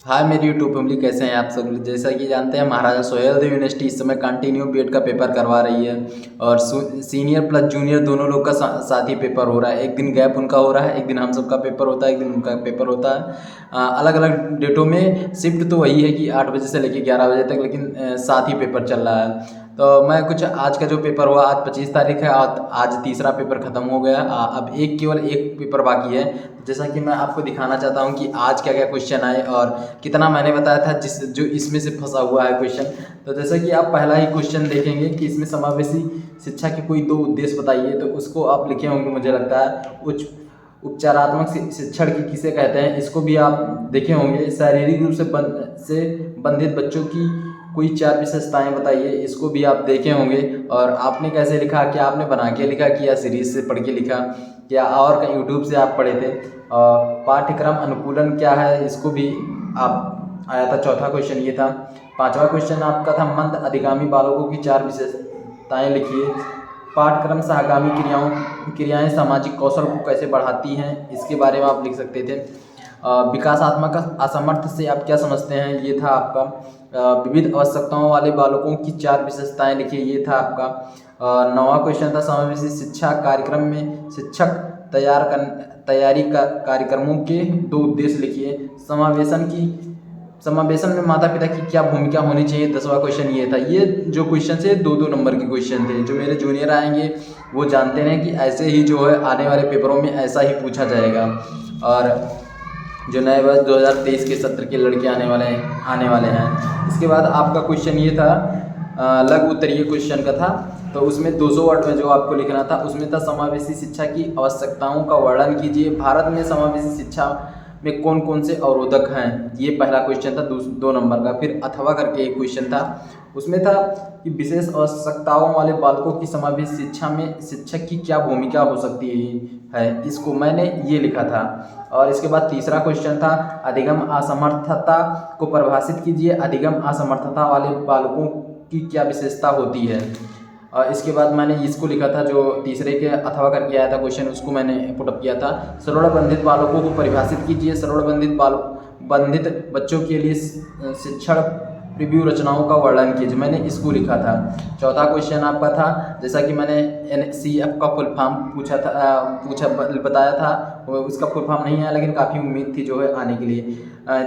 हाय मेरी YouTube family, कैसे हैं आप सब। जैसा कि जानते हैं, महाराजा सुहेलदेव यूनिवर्सिटी इस समय कंटिन्यू बीएड का पेपर करवा रही है और सीनियर प्लस जूनियर दोनों लोग का साथ ही पेपर हो रहा है। एक दिन गैप उनका हो रहा है, एक दिन हम सबका पेपर होता है, एक दिन उनका पेपर होता है। अलग अलग डेटों में शिफ्ट तो वही है कि 8 बजे से लेकर 11 बजे तक, लेकिन साथ ही पेपर चल रहा है। तो मैं कुछ आज का जो पेपर हुआ, आज 25 तारीख है, आज तीसरा पेपर ख़त्म हो गया। अब केवल एक पेपर बाकी है। जैसा कि मैं आपको दिखाना चाहता हूं कि आज क्या क्या क्वेश्चन आए और कितना मैंने बताया था जो इसमें से फंसा हुआ है क्वेश्चन। तो जैसा कि आप पहला ही क्वेश्चन देखेंगे कि इसमें समावेशी शिक्षा के कोई 2 उद्देश्य बताइए, तो उसको आप लिखे होंगे मुझे लगता है। उच्च उपचारात्मक शिक्षण की किसे कहते हैं, इसको भी आप देखे होंगे। शारीरिक रूप से बंधित बच्चों की कोई 4 विशेषताएं बताइए, इसको भी आप देखे होंगे। और आपने कैसे लिखा, क्या आपने बना के लिखा कि या सीरीज से पढ़ के लिखा, क्या और कहीं यूट्यूब से आप पढ़े थे। पाठ्यक्रम अनुकूलन क्या है, इसको भी आप आया था। चौथा क्वेश्चन ये था। पांचवा क्वेश्चन आपका था मंद अधिगामी बालकों की 4 विशेषताएं लिखिए। पाठ्यक्रम सहगामी क्रियाएं सामाजिक कौशल को कैसे बढ़ाती हैं, इसके बारे में आप लिख सकते थे। विकासात्मक असमर्थ से आप क्या समझते हैं, ये था आपका। विविध आवश्यकताओं वाले बालकों की 4 विशेषताएं लिखिए, ये था आपका। नौवां क्वेश्चन था समावेशी शिक्षा कार्यक्रम में शिक्षक तैयारी कार्यक्रमों के 2 उद्देश्य लिखिए। समावेशन में माता पिता की क्या भूमिका होनी चाहिए, 10वां क्वेश्चन ये था। ये जो क्वेश्चन थे 2-2 नंबर के क्वेश्चन थे। जो मेरे जूनियर आएंगे वो जानते हैं कि ऐसे ही जो है आने वाले पेपरों में ऐसा ही पूछा जाएगा। और जो नए वर्ष 2023 के सत्र के लड़के आने वाले हैं। इसके बाद आपका क्वेश्चन ये था, लघु उत्तरीय क्वेश्चन का था। तो उसमें 200 वर्ड में जो आपको लिखना था, उसमें था समावेशी शिक्षा की आवश्यकताओं का वर्णन कीजिए। भारत में समावेशी शिक्षा में कौन कौन से अवरोधक हैं, ये पहला क्वेश्चन था 2 नंबर का। फिर अथवा करके एक क्वेश्चन था, उसमें था कि विशेष आवश्यकताओं वाले बालकों की समावेशी शिक्षा में शिक्षक की क्या भूमिका हो सकती है, इसको मैंने ये लिखा था। और इसके बाद तीसरा क्वेश्चन था अधिगम असमर्थता को परिभाषित कीजिए। अधिगम असमर्थता वाले बालकों की क्या विशेषता होती है। और इसके बाद मैंने इसको लिखा था, जो तीसरे के अथवा करके आया था क्वेश्चन, उसको मैंने पुटअप किया था। श्रवणबंधित बालकों को परिभाषित कीजिए। बंधित बच्चों के लिए शिक्षण रिव्यू रचनाओं का वर्णन कीजिए, मैंने इसको लिखा था। चौथा क्वेश्चन आपका था, जैसा कि मैंने NCF का फुल फॉर्म बताया था, उसका फुल फॉर्म नहीं आया, लेकिन काफ़ी उम्मीद थी जो है आने के लिए।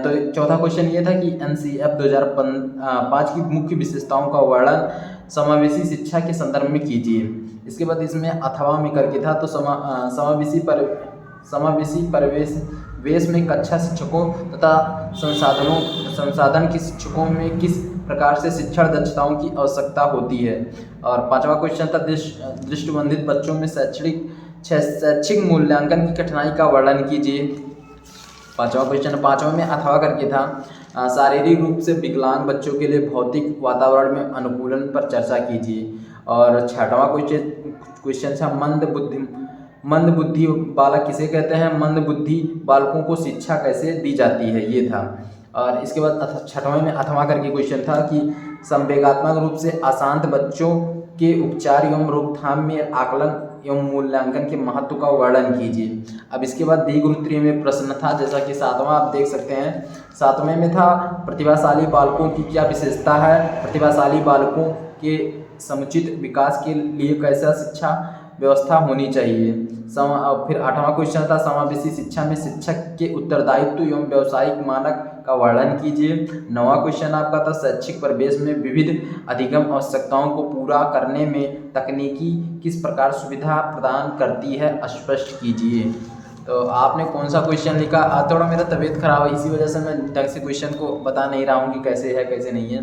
तो चौथा क्वेश्चन ये था कि NCF 2005 की मुख्य विशेषताओं का वर्णन समावेशी शिक्षा के संदर्भ में कीजिए। इसके बाद इसमें अथवा में करके था, तो समावेशी वेश में कक्षा शिक्षकों तथा संसाधन की शिक्षकों में किस प्रकार से शिक्षण दक्षताओं की आवश्यकता होती है। और पांचवा क्वेश्चन था दृष्टिबंधित बच्चों में शैक्षिक मूल्यांकन की कठिनाई का वर्णन कीजिए। पांचवा में अथवा करके था, शारीरिक रूप से विकलांग बच्चों के लिए भौतिक वातावरण में अनुकूलन पर चर्चा कीजिए। और छठवां क्वेश्चन था मंद बुद्धि बालक किसे कहते हैं, मंद बुद्धि बालकों को शिक्षा कैसे दी जाती है, ये था। और इसके बाद छठवें में अथवा करके क्वेश्चन था कि संवेगात्मक रूप से अशांत बच्चों के उपचार एवं रोकथाम में आकलन एवं मूल्यांकन के महत्व का वर्णन कीजिए। अब इसके बाद द्विगुरुत्रीय में प्रश्न था, जैसा कि 7वां आप देख सकते हैं। 7वें में था प्रतिभाशाली बालकों की क्या विशेषता है, प्रतिभाशाली बालकों के समुचित विकास के लिए कैसा शिक्षा व्यवस्था होनी चाहिए। फिर 8वां क्वेश्चन था समावेशी शिक्षा में शिक्षक के उत्तरदायित्व एवं व्यावसायिक मानक का वर्णन कीजिए। 9वां क्वेश्चन आपका था शैक्षिक परिवेश में विविध अधिगम आवश्यकताओं को पूरा करने में तकनीकी किस प्रकार सुविधा प्रदान करती है, स्पष्ट कीजिए। तो आपने कौन सा क्वेश्चन लिखा। थोड़ा मेरा तबीयत खराब है, इसी वजह से मैं ढंग से क्वेश्चन को बता नहीं रहा हूँ कि कैसे है कैसे नहीं है।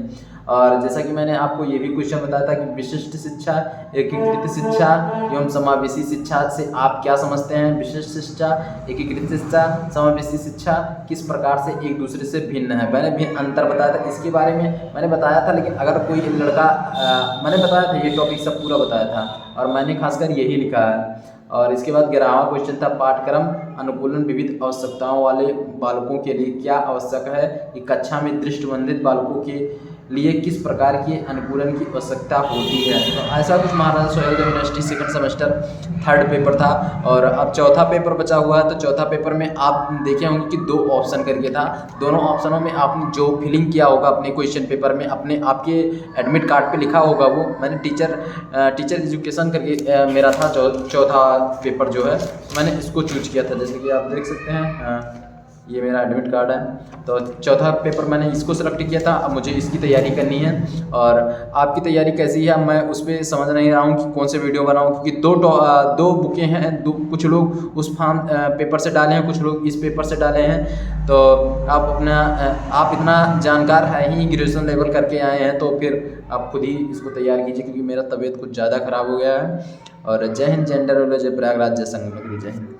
और जैसा कि मैंने आपको ये भी क्वेश्चन बताया था कि विशिष्ट शिक्षा, एकीकृत शिक्षा एवं समावेशी शिक्षा से आप क्या समझते हैं। विशिष्ट शिक्षा, एकीकृत शिक्षा, समावेशी शिक्षा किस प्रकार से एक दूसरे से भिन्न है, मैंने भी अंतर बताया था। इसके बारे में मैंने बताया था, लेकिन अगर कोई लड़का मैंने बताया था, ये टॉपिक सब पूरा बताया था और मैंने खासकर यही लिखा है। और इसके बाद 11वां क्वेश्चन था पाठ्यक्रम अनुकूलन विविध आवश्यकताओं वाले बालकों के लिए क्या आवश्यक है कि कक्षा में दृष्टिबंधित बालकों के लिए किस प्रकार के अनुकूलन की आवश्यकता होती है। तो ऐसा कुछ Maharaja Suheldev university second semester third paper था। और अब चौथा पेपर बचा हुआ है। तो चौथा पेपर में आप देखे होंगे कि 2 ऑप्शन करके था। दोनों ऑप्शनों में आपने जो फिलिंग किया होगा अपने क्वेश्चन पेपर में, अपने आपके एडमिट कार्ड पे लिखा होगा, वो मैंने टीचर एजुकेशन करके मेरा था चौथा पेपर जो है, मैंने इसको चूज किया था। जैसे कि आप देख सकते हैं, ये मेरा एडमिट कार्ड है। तो चौथा पेपर मैंने इसको सेलेक्ट किया था। अब मुझे इसकी तैयारी करनी है। और आपकी तैयारी कैसी है मैं उस पर समझ नहीं रहा हूँ कि कौन से वीडियो बनाऊँ, क्योंकि दो बुकें हैं, कुछ लोग उस फॉर्म पेपर से डाले हैं, कुछ लोग इस पेपर से डाले हैं। तो आप इतना जानकार है ही, ग्रेजुएशन लेवल करके आए हैं, तो फिर आप खुद ही इसको तैयार कीजिए, क्योंकि मेरा तबीयत कुछ ज़्यादा ख़राब हो गया है। और जय हिंद, जय प्रयागराज, जय संगम नगरी, जय हिंद।